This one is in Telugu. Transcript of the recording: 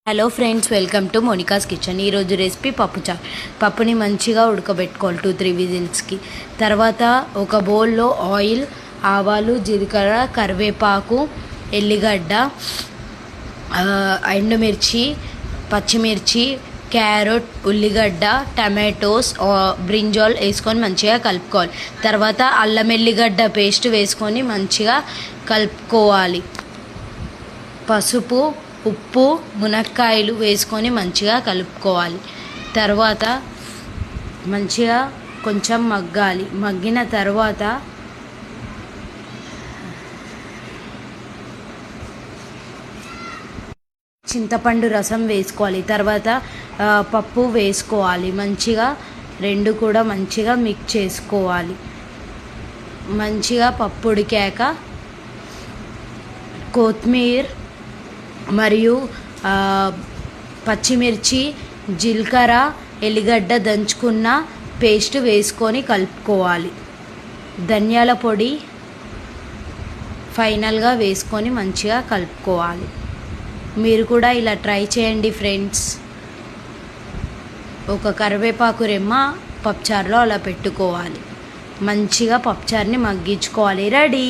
Hello friends, welcome to Monica's kitchen. ఈరోజు రెసిపీ పప్పుచారు. పప్పుని మంచిగా ఉడకబెట్టుకోవాలి 2-3 విజిల్స్కి. తర్వాత ఒక బౌల్లో ఆయిల్, ఆవాలు, జీలకర్ర, కరివేపాకు, ఎల్లిగడ్డ, ఎండుమిర్చి, పచ్చిమిర్చి, క్యారెట్, ఉల్లిగడ్డ, టమాటోస్, బ్రింజాల్ వేసుకొని మంచిగా కలుపుకోవాలి. తర్వాత అల్లం ఎల్లిగడ్డ పేస్ట్ వేసుకొని మంచిగా కలుపుకోవాలి. పసుపు, ఉప్పు, మునక్కాయలు వేసుకొని మంచిగా కలుపుకోవాలి. తర్వాత మంచిగా కొంచెం మగ్గాలి. మగ్గిన తర్వాత చింతపండు రసం వేసుకోవాలి. తర్వాత పప్పు వేసుకోవాలి. మంచిగా రెండు కూడా మంచిగా మిక్స్ చేసుకోవాలి. మంచిగా పప్పు ఉడికాక కొత్తిమీర మరియు పచ్చిమిర్చి, జీలకర్ర, ఎల్లిగడ్డ దంచుకున్న పేస్ట్ వేసుకొని కలుపుకోవాలి. ధనియాల పొడి ఫైనల్గా వేసుకొని మంచిగా కలుపుకోవాలి. మీరు కూడా ఇలా ట్రై చేయండి ఫ్రెండ్స్. ఒక కరివేపాకు రెమ్మ పప్పుచారులో అలా పెట్టుకోవాలి. మంచిగా పప్పుచారుని మగ్గించుకోవాలి. రెడీ.